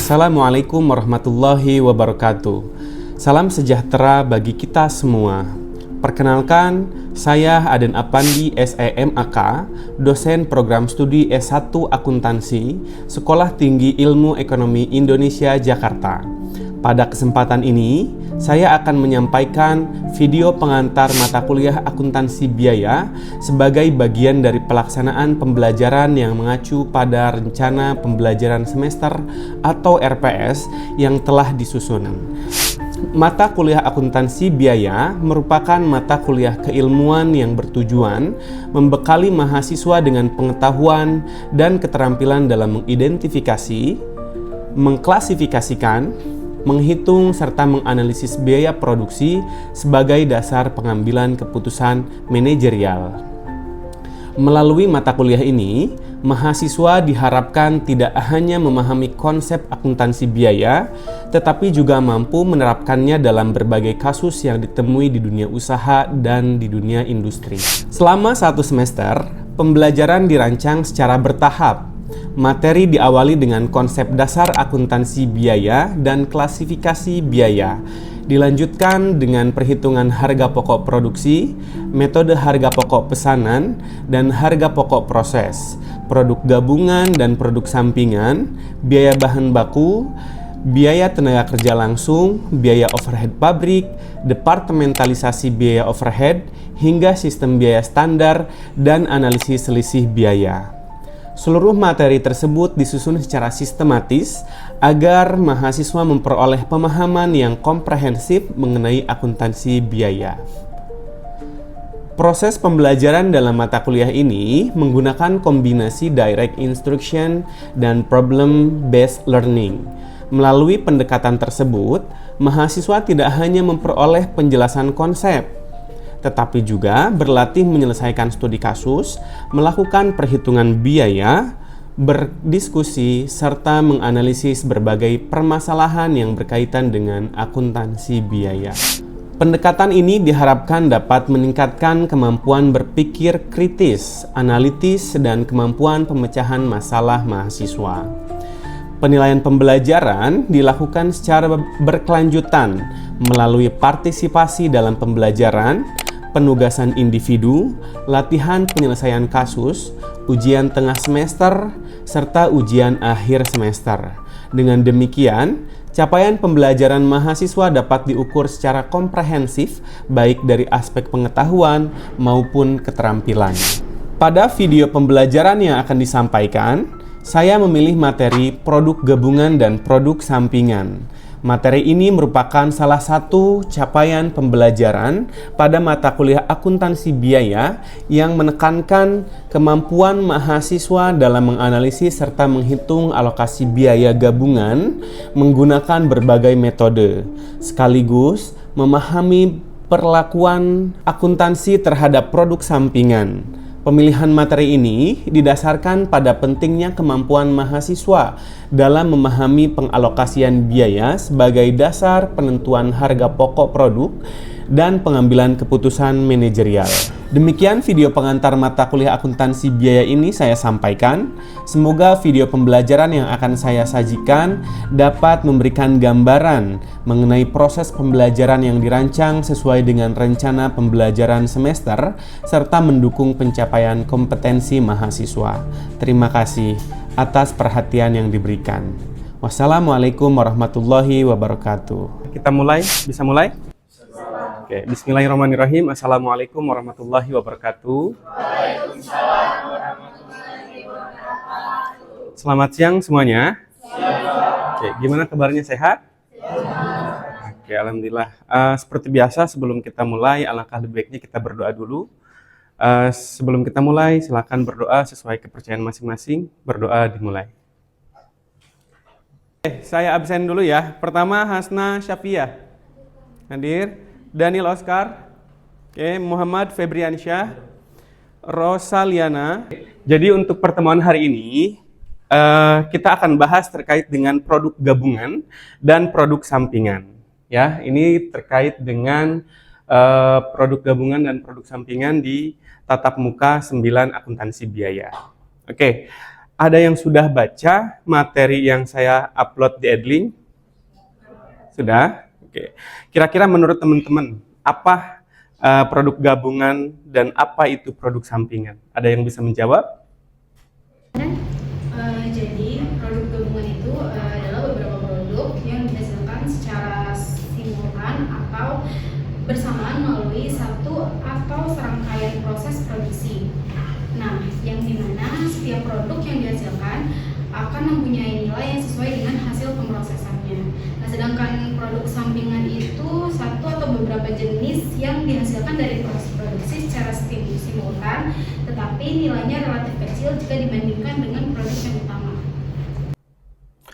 Assalamualaikum warahmatullahi wabarakatuh. Salam sejahtera bagi kita semua. Perkenalkan, saya Aden Apandi, SEMAK, dosen program studi S1 Akuntansi, Sekolah Tinggi Ilmu Ekonomi Indonesia, Jakarta. Pada kesempatan ini, saya akan menyampaikan video pengantar mata kuliah akuntansi biaya sebagai bagian dari pelaksanaan pembelajaran yang mengacu pada rencana pembelajaran semester atau RPS yang telah disusun. Mata kuliah akuntansi biaya merupakan mata kuliah keilmuan yang bertujuan membekali mahasiswa dengan pengetahuan dan keterampilan dalam mengidentifikasi, mengklasifikasikan, menghitung serta menganalisis biaya produksi sebagai dasar pengambilan keputusan manajerial. Melalui mata kuliah ini, mahasiswa diharapkan tidak hanya memahami konsep akuntansi biaya, tetapi juga mampu menerapkannya dalam berbagai kasus yang ditemui di dunia usaha dan di dunia industri. Selama 1 semester, pembelajaran dirancang secara bertahap. Materi diawali dengan konsep dasar akuntansi biaya dan klasifikasi biaya. Dilanjutkan dengan perhitungan harga pokok produksi, metode harga pokok pesanan, dan harga pokok proses, produk gabungan dan produk sampingan, biaya bahan baku, biaya tenaga kerja langsung, biaya overhead pabrik, departementalisasi biaya overhead, hingga sistem biaya standar dan analisis selisih biaya. Seluruh materi tersebut disusun secara sistematis agar mahasiswa memperoleh pemahaman yang komprehensif mengenai akuntansi biaya. Proses pembelajaran dalam mata kuliah ini menggunakan kombinasi direct instruction dan problem-based learning. Melalui pendekatan tersebut, mahasiswa tidak hanya memperoleh penjelasan konsep, tetapi juga berlatih menyelesaikan studi kasus, melakukan perhitungan biaya, berdiskusi, serta menganalisis berbagai permasalahan yang berkaitan dengan akuntansi biaya. Pendekatan ini diharapkan dapat meningkatkan kemampuan berpikir kritis, analitis, dan kemampuan pemecahan masalah mahasiswa. Penilaian pembelajaran dilakukan secara berkelanjutan melalui partisipasi dalam pembelajaran, penugasan individu, latihan penyelesaian kasus, ujian tengah semester, serta ujian akhir semester. Dengan demikian, capaian pembelajaran mahasiswa dapat diukur secara komprehensif baik dari aspek pengetahuan maupun keterampilan. Pada video pembelajaran yang akan disampaikan, saya memilih materi produk gabungan dan produk sampingan. Materi ini merupakan salah satu capaian pembelajaran pada mata kuliah akuntansi biaya yang menekankan kemampuan mahasiswa dalam menganalisis serta menghitung alokasi biaya gabungan menggunakan berbagai metode, sekaligus memahami perlakuan akuntansi terhadap produk sampingan. Pemilihan materi ini didasarkan pada pentingnya kemampuan mahasiswa dalam memahami pengalokasian biaya sebagai dasar penentuan harga pokok produk dan pengambilan keputusan manajerial. Demikian video pengantar mata kuliah akuntansi biaya ini saya sampaikan. Semoga video pembelajaran yang akan saya sajikan dapat memberikan gambaran mengenai proses pembelajaran yang dirancang sesuai dengan rencana pembelajaran semester serta mendukung pencapaian kompetensi mahasiswa. Terima kasih atas perhatian yang diberikan. Wassalamualaikum warahmatullahi wabarakatuh. Kita mulai, bisa mulai? Oke, bismillahirrahmanirrahim. Assalamualaikum warahmatullahi wabarakatuh. Waalaikumsalam warahmatullahi wabarakatuh. Selamat siang semuanya. Oke, gimana kabarnya, sehat? Oke, alhamdulillah. Seperti biasa, sebelum kita mulai, alangkah lebih baiknya kita berdoa dulu. Sebelum kita mulai, silakan berdoa sesuai kepercayaan masing-masing. Berdoa dimulai. Saya absen dulu ya. Pertama, Hasna Syafiyah. Hadir. Daniel Oscar, Muhammad Febriansyah, Rosaliana. Jadi untuk pertemuan hari ini, kita akan bahas terkait dengan produk gabungan dan produk sampingan. Ya, ini terkait dengan produk gabungan dan produk sampingan di tatap muka 9 akuntansi biaya. Oke, Ada yang sudah baca materi yang saya upload di Edlink? Sudah? Oke. Kira-kira menurut teman-teman, apa produk gabungan dan apa itu produk sampingan? Ada yang bisa menjawab? Jadi produk gabungan itu adalah beberapa produk yang dihasilkan secara simultan atau bersamaan melalui satu atau serangkaian proses produksi. Nah, yang dimana setiap produk yang dihasilkan akan mempunyai nilai yang sesuai dengan hasil pemrosesannya. Nah, sedangkan produk sampingan itu satu atau beberapa jenis yang dihasilkan dari proses produksi secara simultan, tetapi nilainya relatif kecil jika dibandingkan dengan produk yang utama.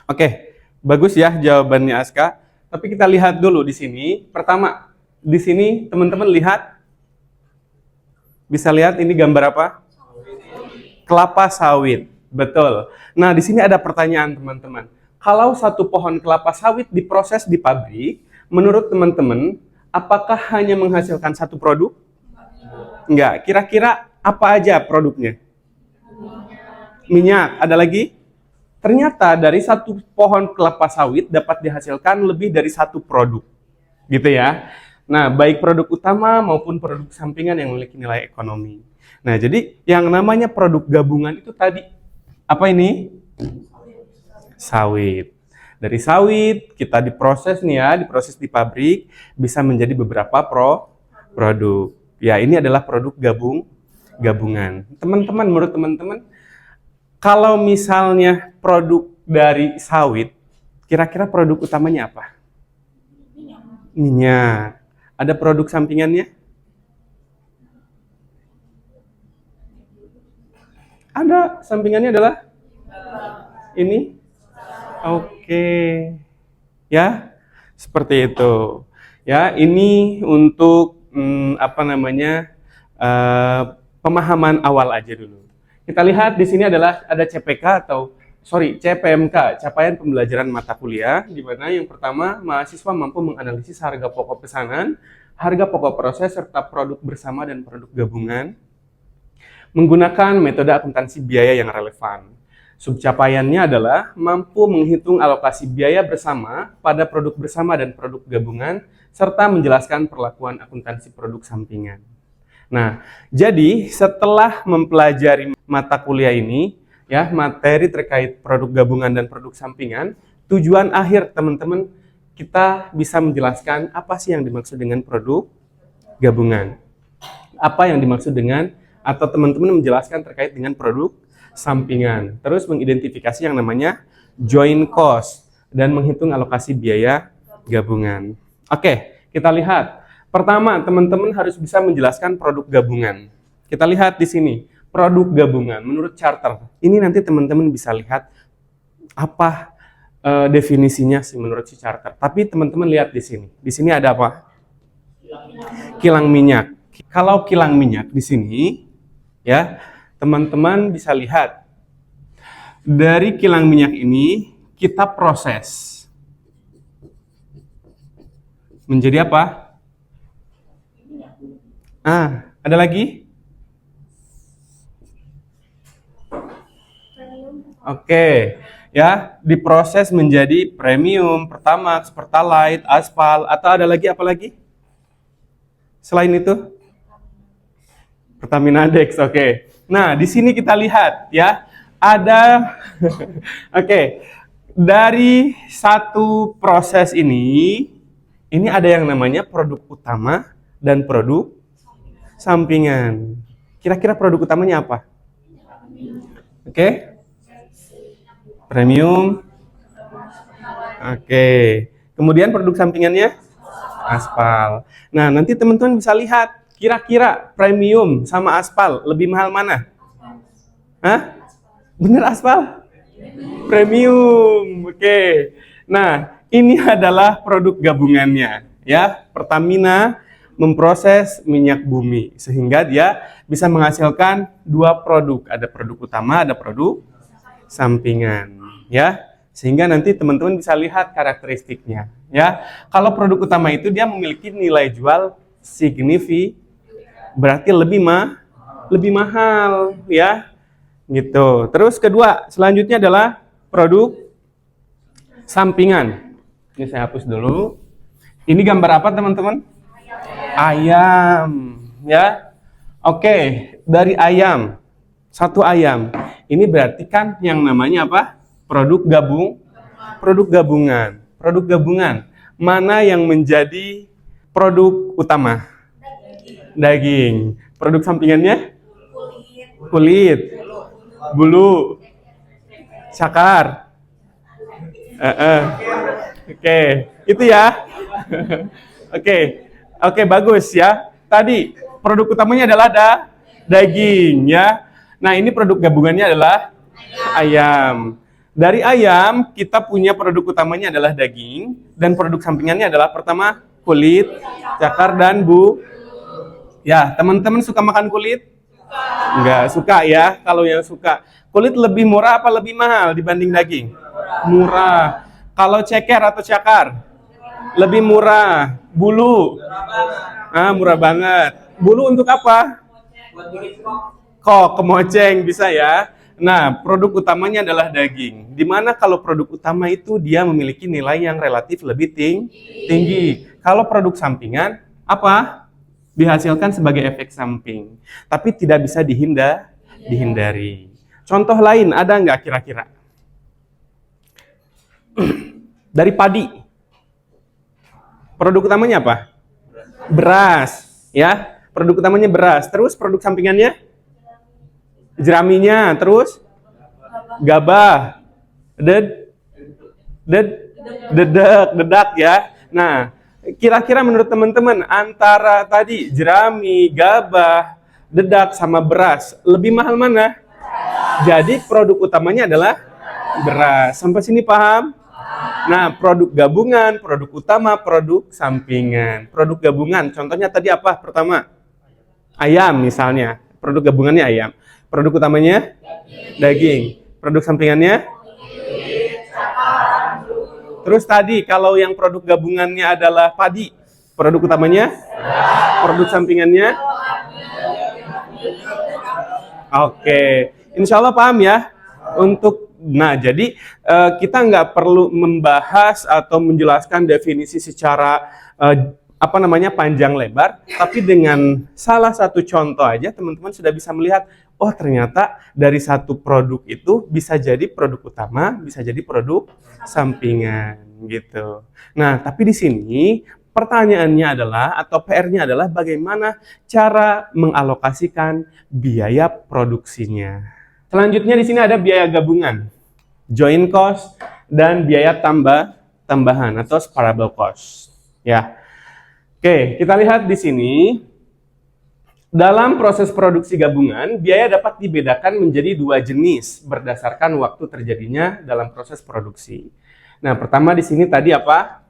Oke, bagus ya jawabannya Aska. Tapi kita lihat dulu di sini. Pertama, di sini teman-teman lihat, bisa lihat ini gambar apa? Kelapa sawit, betul. Nah, di sini ada pertanyaan teman-teman. Kalau satu pohon kelapa sawit diproses di pabrik, menurut teman-teman, apakah hanya menghasilkan satu produk? Enggak. Kira-kira apa aja produknya? Minyak. Ada lagi? Ternyata dari satu pohon kelapa sawit dapat dihasilkan lebih dari satu produk. Gitu ya. Nah, baik produk utama maupun produk sampingan yang memiliki nilai ekonomi. Nah, jadi yang namanya produk gabungan itu tadi, apa ini? Sawit. Dari sawit, kita diproses nih ya, diproses di pabrik, bisa menjadi beberapa produk. Ya, ini adalah produk gabungan. Teman-teman, menurut teman-teman, kalau misalnya produk dari sawit, kira-kira produk utamanya apa? Minyak. Ada produk sampingannya? Ada, sampingannya adalah ini. Oke. Ya, seperti itu. Ya, ini untuk pemahaman awal aja dulu. Kita lihat di sini adalah ada CPMK, capaian pembelajaran mata kuliah, di mana yang pertama mahasiswa mampu menganalisis harga pokok pesanan, harga pokok proses serta produk bersama dan produk gabungan menggunakan metode akuntansi biaya yang relevan. Subcapaiannya adalah mampu menghitung alokasi biaya bersama pada produk bersama dan produk gabungan, serta menjelaskan perlakuan akuntansi produk sampingan. Nah, jadi setelah mempelajari mata kuliah ini, ya materi terkait produk gabungan dan produk sampingan, tujuan akhir teman-teman kita bisa menjelaskan apa sih yang dimaksud dengan produk gabungan. Apa yang dimaksud dengan atau teman-teman menjelaskan terkait dengan produk sampingan. Terus mengidentifikasi yang namanya joint cost dan menghitung alokasi biaya gabungan. Oke, kita lihat. Pertama, teman-teman harus bisa menjelaskan produk gabungan. Kita lihat di sini, produk gabungan menurut charter. Ini nanti teman-teman bisa lihat apa definisinya sih menurut si charter. Tapi teman-teman lihat di sini. Di sini ada apa? Kilang minyak. Kalau kilang minyak di sini, ya, teman-teman bisa lihat dari kilang minyak ini kita proses menjadi apa? Ada lagi? Oke, ya, diproses menjadi premium, pertamax, pertalite, aspal, atau ada lagi apa lagi? Selain itu? Pertamina Dex, oke. Nah, di sini kita lihat ya, ada oke. Dari satu proses ini ada yang namanya produk utama dan produk sampingan. Kira-kira produk utamanya apa? Oke. Premium. Oke. Kemudian produk sampingannya? Aspal. Nah, nanti teman-teman bisa lihat kira-kira premium sama aspal lebih mahal mana? Hah? Bener aspal? Premium. Oke. Nah, ini adalah produk gabungannya, ya. Pertamina memproses minyak bumi sehingga dia bisa menghasilkan dua produk. Ada produk utama, ada produk sampingan, ya. Sehingga nanti teman-teman bisa lihat karakteristiknya, ya. Kalau produk utama itu dia memiliki nilai jual signifikan, berarti lebih mahal, ya. Gitu. Terus kedua, selanjutnya adalah produk sampingan. Ini saya hapus dulu. Ini gambar apa teman-teman? Ayam. Ya. Oke, dari ayam. Satu ayam. Ini berarti kan yang namanya apa? Produk gabungan. Produk gabungan. Mana yang menjadi produk utama? Daging. Produk sampingannya? Kulit. Bulu. Cakar. Oke, itu ya. Oke, bagus ya. Tadi produk utamanya adalah daging ya. Nah, ini produk gabungannya adalah ayam. Dari ayam kita punya produk utamanya adalah daging dan produk sampingannya adalah pertama kulit, cakar dan Ya, teman-teman suka makan kulit? Enggak suka ya. Kalau yang suka, kulit lebih murah apa lebih mahal dibanding daging? Murah. Kalau ceker atau cakar? Lebih murah. Bulu? Murah banget. Bulu untuk apa? Kemoceng bisa ya. Nah, produk utamanya adalah daging. Dimana kalau produk utama itu dia memiliki nilai yang relatif lebih tinggi. Kalau produk sampingan, apa? Dihasilkan sebagai efek samping. Tapi tidak bisa dihindari. Contoh lain ada nggak kira-kira? Dari padi. Produk utamanya apa? Beras. Ya, produk utamanya beras. Terus produk sampingannya? Jeraminya. Terus? Gabah. Dedak ya. Nah, kira-kira menurut teman-teman antara tadi jerami, gabah, dedak sama beras, lebih mahal mana? Jadi produk utamanya adalah beras. Sampai sini paham? Nah, produk gabungan, produk utama, produk sampingan. Produk gabungan, contohnya tadi apa? Pertama, ayam misalnya. Produk gabungannya ayam. Produk utamanya? Daging. Produk sampingannya? Terus tadi, kalau yang produk gabungannya adalah padi. Produk utamanya? Produk sampingannya? Oke. Insya Allah paham ya? Jadi kita nggak perlu membahas atau menjelaskan definisi secara panjang lebar, tapi dengan salah satu contoh aja teman-teman sudah bisa melihat, oh ternyata dari satu produk itu bisa jadi produk utama, bisa jadi produk sampingan gitu. Nah, tapi di sini pertanyaannya adalah atau PR-nya adalah bagaimana cara mengalokasikan biaya produksinya. Selanjutnya di sini ada biaya gabungan, joint cost dan biaya tambahan atau variable cost. Ya. Oke, kita lihat di sini. Dalam proses produksi gabungan, biaya dapat dibedakan menjadi dua jenis berdasarkan waktu terjadinya dalam proses produksi. Nah, pertama di sini tadi apa?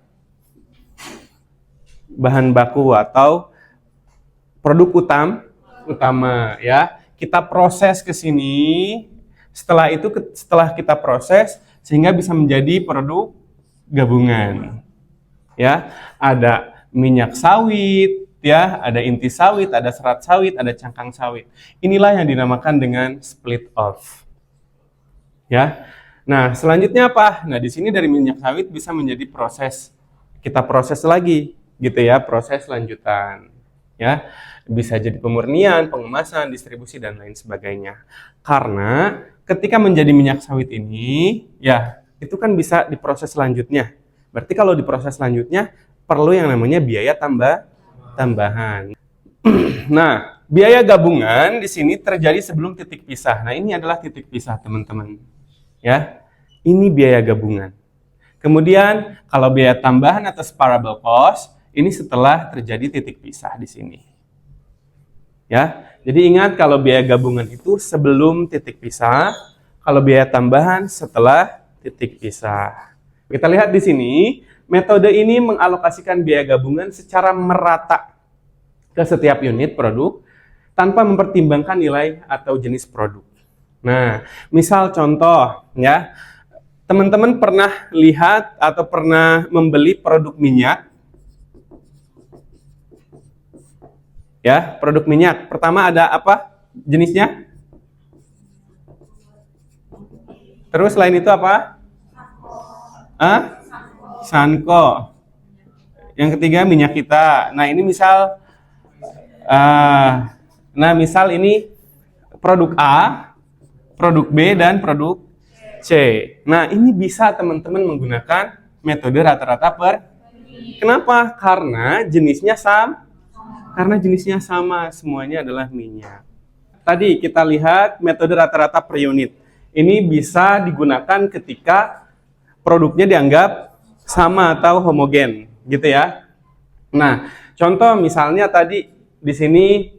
Bahan baku atau produk utama ya. Kita proses ke sini. Setelah kita proses sehingga bisa menjadi produk gabungan. Ya, ada minyak sawit, ya, ada inti sawit, ada serat sawit, ada cangkang sawit. Inilah yang dinamakan dengan split off. Ya. Nah, selanjutnya apa? Nah, di sini dari minyak sawit bisa menjadi kita proses lagi, gitu ya, proses lanjutan. Ya, bisa jadi pemurnian, pengemasan, distribusi dan lain sebagainya. Karena ketika menjadi minyak sawit ini, ya, itu kan bisa diproses selanjutnya. Berarti kalau diproses selanjutnya perlu yang namanya biaya tambahan. Nah, biaya gabungan di sini terjadi sebelum titik pisah. Nah, ini adalah titik pisah, teman-teman. Ya. Ini biaya gabungan. Kemudian, kalau biaya tambahan atau variable cost, ini setelah terjadi titik pisah di sini. Ya. Jadi ingat kalau biaya gabungan itu sebelum titik pisah, kalau biaya tambahan setelah titik pisah. Kita lihat di sini, metode ini mengalokasikan biaya gabungan secara merata ke setiap unit produk tanpa mempertimbangkan nilai atau jenis produk. Nah, misal contoh ya, teman-teman pernah lihat atau pernah membeli produk minyak? Ya, produk minyak. Pertama ada apa jenisnya? Terus selain itu apa? Sanko. Yang ketiga minyak kita. Nah ini misal, misal ini produk A, produk B, dan produk C. Nah ini bisa teman-teman menggunakan metode rata-rata per. Kenapa? Karena jenisnya sama. Karena jenisnya sama, semuanya adalah minyak. Tadi kita lihat metode rata-rata per unit. Ini bisa digunakan ketika produknya dianggap sama atau homogen, gitu ya. Nah, contoh misalnya tadi di sini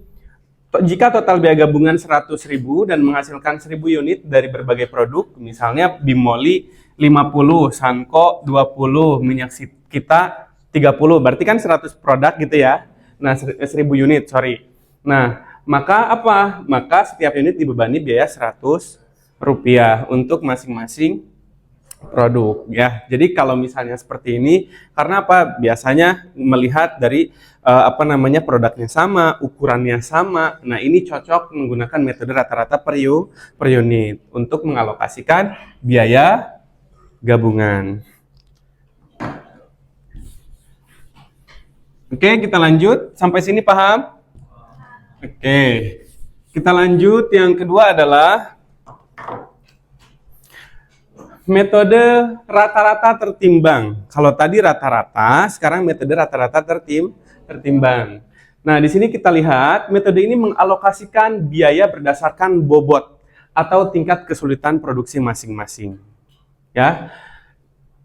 jika total biaya gabungan 100.000 dan menghasilkan 1.000 unit dari berbagai produk, misalnya Bimoli 50, Sanko 20, minyak kita 30, berarti kan 100 produk gitu ya. Nah, 1.000 unit, sorry. Nah, maka apa? Maka setiap unit dibebani biaya Rp100 untuk masing-masing produk ya. Jadi kalau misalnya seperti ini, karena apa? Biasanya melihat dari produknya sama, ukurannya sama. Nah, ini cocok menggunakan metode rata-rata per unit untuk mengalokasikan biaya gabungan. Oke, kita lanjut. Sampai sini paham? Oke. Kita lanjut. Yang kedua adalah metode rata-rata tertimbang. Kalau tadi rata-rata, sekarang metode rata-rata tertimbang. Nah, di sini kita lihat metode ini mengalokasikan biaya berdasarkan bobot atau tingkat kesulitan produksi masing-masing. Ya.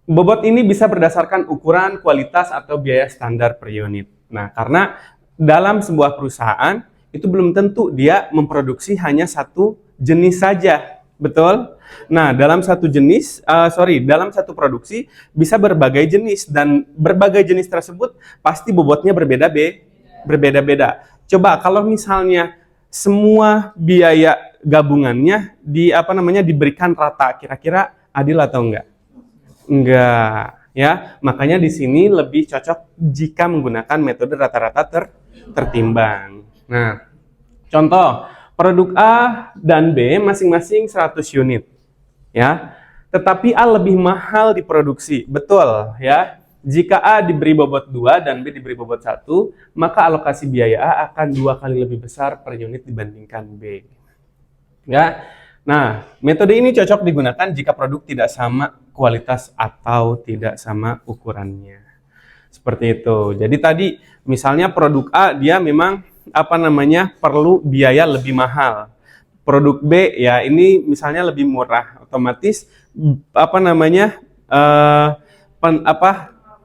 Bobot ini bisa berdasarkan ukuran, kualitas, atau biaya standar per unit. Nah, karena dalam sebuah perusahaan, itu belum tentu dia memproduksi hanya satu jenis saja. Betul? Nah, dalam dalam satu produksi bisa berbagai jenis. Dan berbagai jenis tersebut pasti bobotnya berbeda-beda. Coba kalau misalnya semua biaya gabungannya diberikan rata, kira-kira adil atau enggak? Enggak, ya. Makanya di sini lebih cocok jika menggunakan metode rata-rata tertimbang. Nah, contoh, produk A dan B masing-masing 100 unit. Ya. Tetapi A lebih mahal diproduksi. Betul, ya. Jika A diberi bobot 2 dan B diberi bobot 1, maka alokasi biaya A akan 2 kali lebih besar per unit dibandingkan B. Ya. Nah, metode ini cocok digunakan jika produk tidak sama kualitas atau tidak sama ukurannya. Seperti itu. Jadi tadi misalnya produk A dia memang perlu biaya lebih mahal. Produk B ya ini misalnya lebih murah, otomatis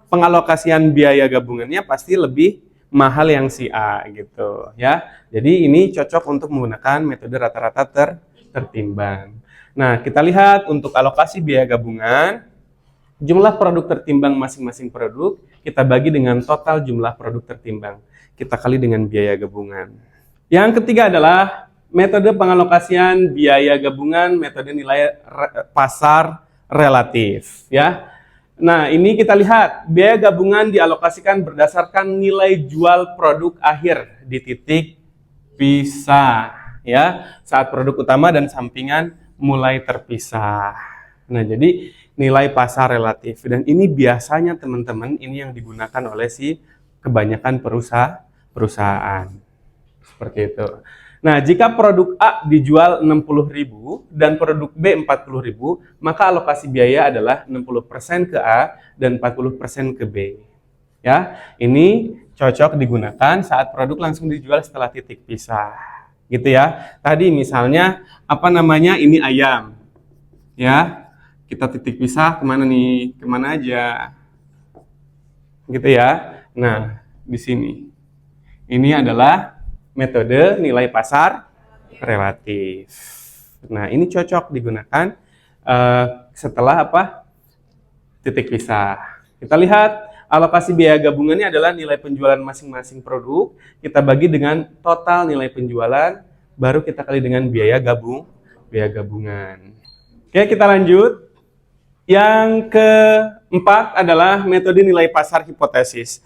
pengalokasian biaya gabungannya pasti lebih mahal yang si A gitu ya. Jadi ini cocok untuk menggunakan metode rata-rata tertimbang. Nah, kita lihat untuk alokasi biaya gabungan, jumlah produk tertimbang masing-masing produk kita bagi dengan total jumlah produk tertimbang. Kita kali dengan biaya gabungan. Yang ketiga adalah metode pengalokasian biaya gabungan, metode nilai pasar relatif ya. Nah, ini kita lihat biaya gabungan dialokasikan berdasarkan nilai jual produk akhir di titik pisah ya, saat produk utama dan sampingan mulai terpisah. Nah, jadi nilai pasar relatif, dan ini biasanya teman-teman ini yang digunakan oleh kebanyakan perusahaan. Seperti itu. Nah, jika produk A dijual 60.000 dan produk B 40.000, maka alokasi biaya adalah 60% ke A dan 40% ke B. Ya, ini cocok digunakan saat produk langsung dijual setelah titik pisah. Gitu ya. Tadi misalnya ini ayam. Ya. Kita titik pisah kemana nih? Kemana aja? Gitu ya. Nah, di sini. Ini adalah metode nilai pasar relatif. Nah, ini cocok digunakan setelah titik pisah. Kita lihat alokasi biaya gabungannya adalah nilai penjualan masing-masing produk. Kita bagi dengan total nilai penjualan, baru kita kali dengan biaya gabungan. Oke, kita lanjut. Yang keempat adalah metode nilai pasar hipotesis.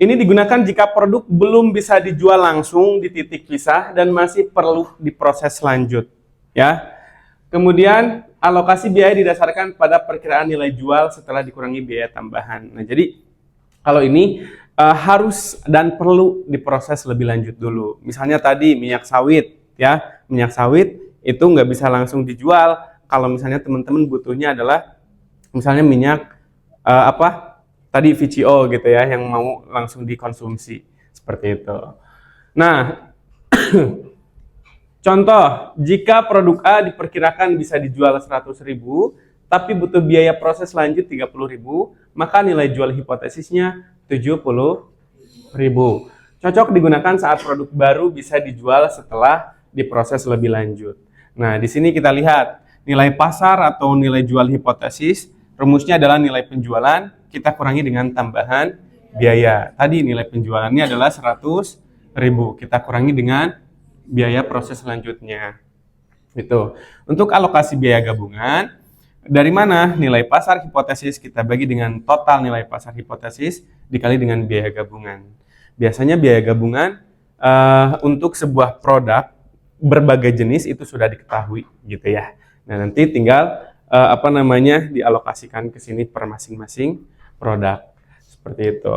Ini digunakan jika produk belum bisa dijual langsung di titik pisah dan masih perlu diproses lanjut. Ya. Kemudian alokasi biaya didasarkan pada perkiraan nilai jual setelah dikurangi biaya tambahan. Nah, jadi kalau ini harus dan perlu diproses lebih lanjut dulu. Misalnya tadi minyak sawit, ya, minyak sawit itu nggak bisa langsung dijual. Kalau misalnya teman-teman butuhnya adalah misalnya minyak tadi VCO gitu ya, yang mau langsung dikonsumsi seperti itu. Nah, contoh, jika produk A diperkirakan bisa dijual 100.000, tapi butuh biaya proses lanjut 30.000, maka nilai jual hipotesisnya 70.000. Cocok digunakan saat produk baru bisa dijual setelah diproses lebih lanjut. Nah, di sini kita lihat nilai pasar atau nilai jual hipotesis, rumusnya adalah nilai penjualan, kita kurangi dengan tambahan biaya. Tadi nilai penjualannya adalah 100.000, kita kurangi dengan biaya proses selanjutnya. Itu. Untuk alokasi biaya gabungan, dari mana nilai pasar hipotesis kita bagi dengan total nilai pasar hipotesis dikali dengan biaya gabungan. Biasanya biaya gabungan untuk sebuah produk berbagai jenis itu sudah diketahui gitu ya. Nah, nanti tinggal dialokasikan ke sini per masing-masing produk. Seperti itu.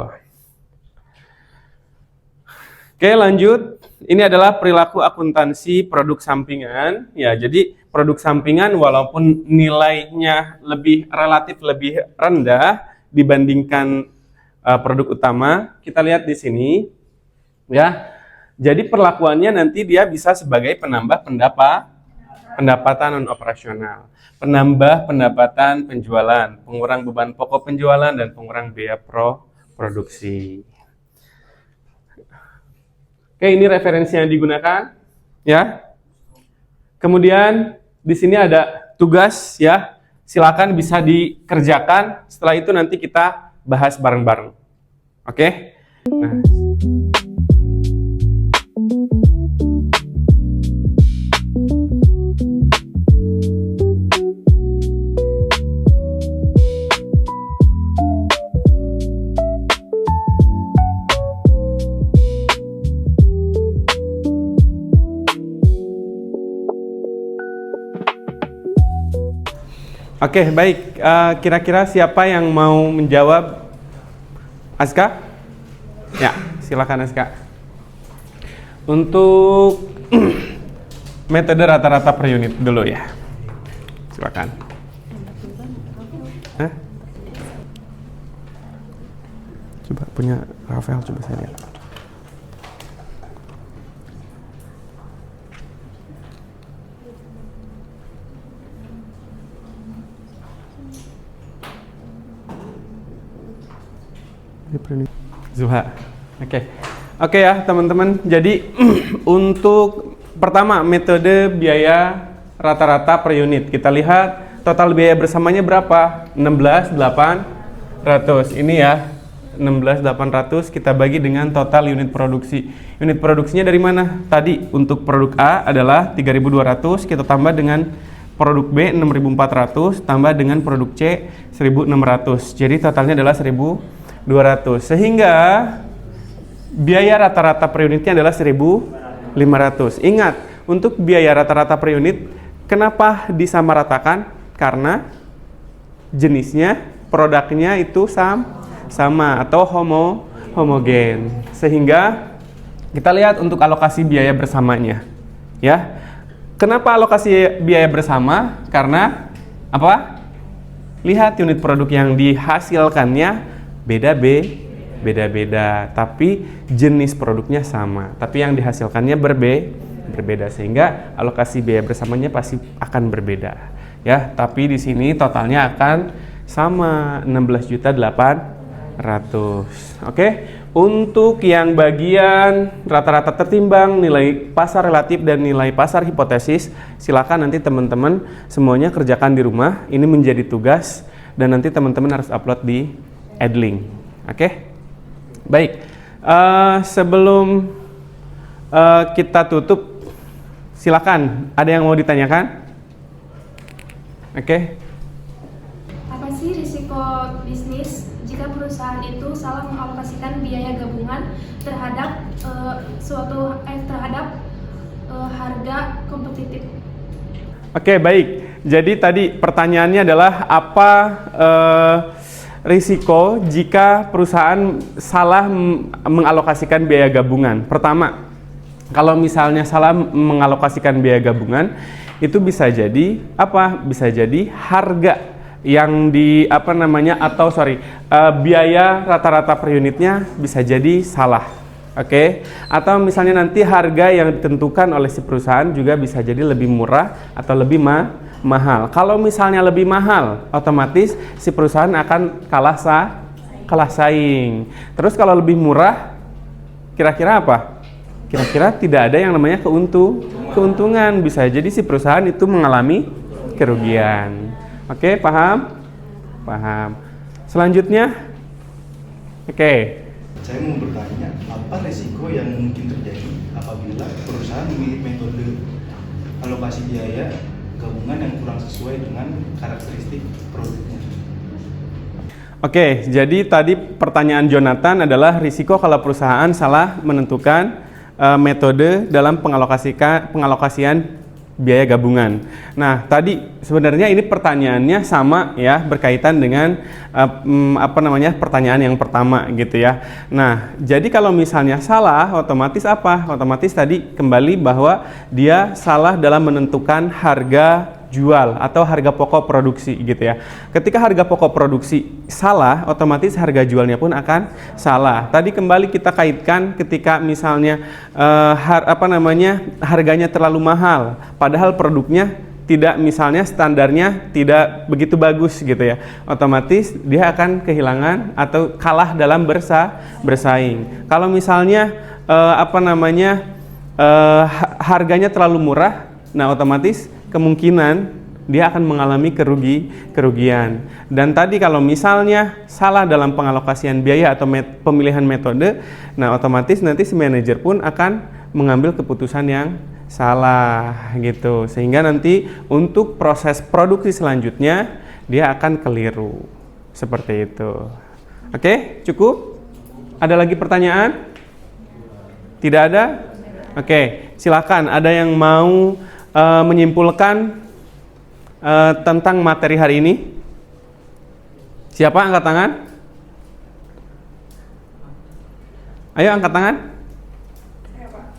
Oke, lanjut. Ini adalah perilaku akuntansi produk sampingan. Ya, jadi produk sampingan walaupun nilainya relatif lebih rendah dibandingkan produk utama, kita lihat di sini. Ya. Jadi perlakuannya nanti dia bisa sebagai penambah pendapatan non operasional, penambah pendapatan penjualan, pengurang beban pokok penjualan, dan pengurang biaya produksi. Oke, ini referensi yang digunakan, ya. Kemudian di sini ada tugas, ya. Silakan bisa dikerjakan. Setelah itu nanti kita bahas bareng-bareng. Oke. Nah. Oke, baik. Kira-kira siapa yang mau menjawab? Aska? Ya, silakan Aska. Untuk metode rata-rata per unit dulu ya. Silakan. Hah? Coba punya Rafael, coba saya lihat. Zuha. Oke ya teman-teman. Jadi untuk pertama metode biaya rata-rata per unit. Kita lihat total biaya bersamanya berapa? 16.800. Ini ya. 16.800 kita bagi dengan total unit produksi. Unit produksinya dari mana? Tadi untuk produk A adalah 3.200, kita tambah dengan produk B 6.400 tambah dengan produk C 1.600. Jadi totalnya adalah 1.200. Sehingga biaya rata-rata per unitnya adalah 1.500. Ingat, untuk biaya rata-rata per unit kenapa disamaratakan? Karena jenisnya, produknya itu sama atau homogen. Sehingga kita lihat untuk alokasi biaya bersamanya. Ya. Kenapa alokasi biaya bersama? Karena apa? Lihat unit produk yang dihasilkannya beda-beda, tapi jenis produknya sama, tapi yang dihasilkannya berbeda, sehingga alokasi biaya bersamanya pasti akan berbeda, ya. Tapi di sini totalnya akan sama 16.800.000. Oke. Untuk yang bagian rata-rata tertimbang, nilai pasar relatif dan nilai pasar hipotesis, silakan nanti teman-teman semuanya kerjakan di rumah. Ini menjadi tugas dan nanti teman-teman harus upload di Edlink. Oke. Baik. Sebelum kita tutup, silakan. Ada yang mau ditanyakan? Oke. Apa sih risiko bisnis jika perusahaan itu salah mengalokasikan biaya gabungan terhadap harga kompetitif? Oke, baik. Jadi tadi pertanyaannya adalah apa risiko jika perusahaan salah mengalokasikan biaya gabungan? Pertama, kalau misalnya salah mengalokasikan biaya gabungan, itu bisa jadi apa? Bisa jadi harga yang biaya rata-rata per unitnya bisa jadi salah. Oke, atau misalnya nanti harga yang ditentukan oleh si perusahaan juga bisa jadi lebih murah atau lebih mahal. Kalau misalnya lebih mahal, otomatis si perusahaan akan kalah saing. Terus kalau lebih murah, kira-kira apa? Kira-kira tidak ada yang namanya keuntungan. Bisa jadi si perusahaan itu mengalami kerugian. Oke, paham? Paham. Selanjutnya, oke. Saya mau bertanya, apa resiko yang mungkin terjadi apabila perusahaan memilih metode alokasi biaya gabungan yang kurang sesuai dengan karakteristik produknya? Oke, jadi tadi pertanyaan Jonathan adalah risiko kalau perusahaan salah menentukan metode dalam pengalokasian biaya gabungan. Nah, tadi sebenarnya ini pertanyaannya sama ya, berkaitan dengan pertanyaan yang pertama gitu ya. Nah, jadi kalau misalnya salah, otomatis apa? Otomatis tadi kembali bahwa dia salah dalam menentukan harga jual atau harga pokok produksi gitu ya. Ketika harga pokok produksi salah, otomatis harga jualnya pun akan salah. Tadi kembali kita kaitkan ketika misalnya harganya terlalu mahal, padahal produknya tidak, misalnya standarnya tidak begitu bagus gitu ya. Otomatis dia akan kehilangan atau kalah dalam bersaing. Kalau misalnya harganya terlalu murah, nah otomatis kemungkinan dia akan mengalami kerugian. Dan tadi kalau misalnya salah dalam pengalokasian biaya atau pemilihan metode, nah otomatis nanti si manajer pun akan mengambil keputusan yang salah gitu. Sehingga nanti untuk proses produksi selanjutnya dia akan keliru. Seperti itu. Oke, cukup? Ada lagi pertanyaan? Tidak ada? Oke, silakan. Ada yang mau menyimpulkan tentang materi hari ini? Siapa angkat tangan? Ayo angkat tangan.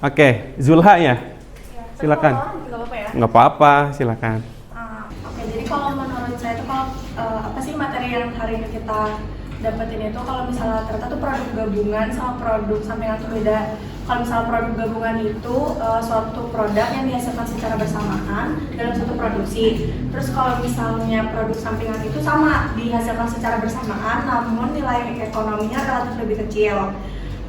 Oke, Zulha ya? Silakan. Nggak apa-apa, silakan. Oke, jadi kalau menurut saya itu apa sih materi yang hari ini kita dapetin itu, kalau misalnya ternyata tuh produk gabungan sama produk sampingan itu beda. Kalau misalnya produk gabungan itu suatu produk yang dihasilkan secara bersamaan dalam satu produksi. Terus kalau misalnya produk sampingan itu sama, dihasilkan secara bersamaan namun nilai ekonominya relatif lebih kecil.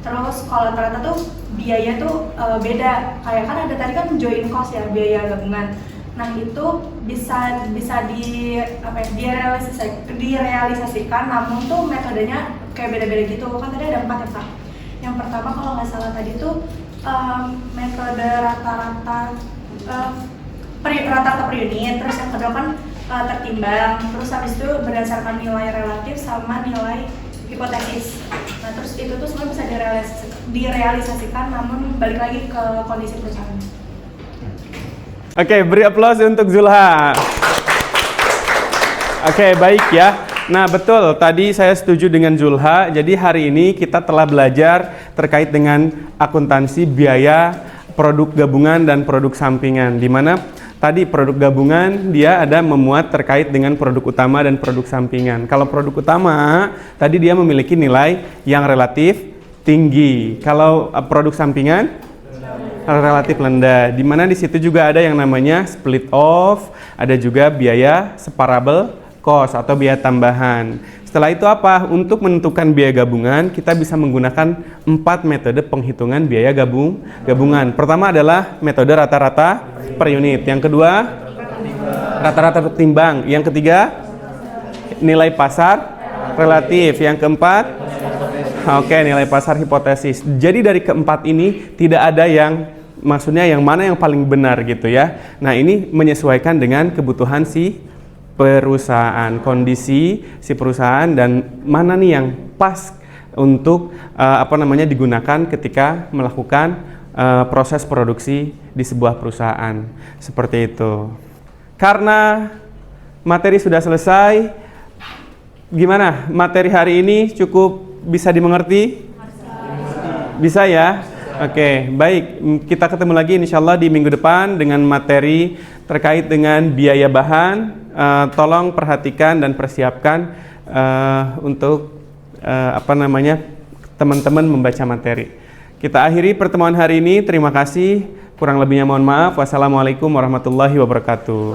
Terus kalau ternyata tuh biaya tuh beda, kayak kan ada tadi kan joint cost ya, biaya gabungan. Nah itu bisa direalisasikan, namun tuh metodenya kayak beda-beda gitu. Kan tadi ada 4 ya Pak. Yang pertama kalau nggak salah tadi tuh metode rata-rata per unit. Terus yang kedua kan tertimbang. Terus habis itu berdasarkan nilai relatif sama nilai hipotesis. Nah terus itu tuh semua bisa direalisasikan, namun balik lagi ke kondisi perusahaan. Oke, beri aplaus untuk Zulha. Oke, baik ya. Nah, betul. Tadi saya setuju dengan Zulha. Jadi hari ini kita telah belajar terkait dengan akuntansi biaya, produk gabungan dan produk sampingan. Di mana tadi produk gabungan dia ada memuat terkait dengan produk utama dan produk sampingan. Kalau produk utama tadi dia memiliki nilai yang relatif tinggi. Kalau produk sampingan relatif rendah, di mana di situ juga ada yang namanya split off, ada juga biaya separable cost atau biaya tambahan. Setelah itu apa? Untuk menentukan biaya gabungan, kita bisa menggunakan 4 metode penghitungan biaya gabungan. Pertama adalah metode rata-rata per unit. Yang kedua, rata-rata tertimbang. Yang ketiga, nilai pasar relatif. Yang keempat, nilai pasar hipotesis. Jadi dari keempat ini tidak ada yang, maksudnya yang mana yang paling benar gitu ya. Nah ini menyesuaikan dengan kebutuhan si perusahaan, kondisi si perusahaan, dan mana nih yang pas untuk digunakan ketika melakukan proses produksi di sebuah perusahaan. Seperti itu. Karena materi sudah selesai. Gimana? Materi hari ini cukup bisa dimengerti? Bisa ya? Oke, baik. Kita ketemu lagi insyaallah di minggu depan dengan materi terkait dengan biaya bahan. Tolong perhatikan dan persiapkan untuk teman-teman membaca materi. Kita akhiri pertemuan hari ini. Terima kasih. Kurang lebihnya mohon maaf. Wassalamualaikum warahmatullahi wabarakatuh.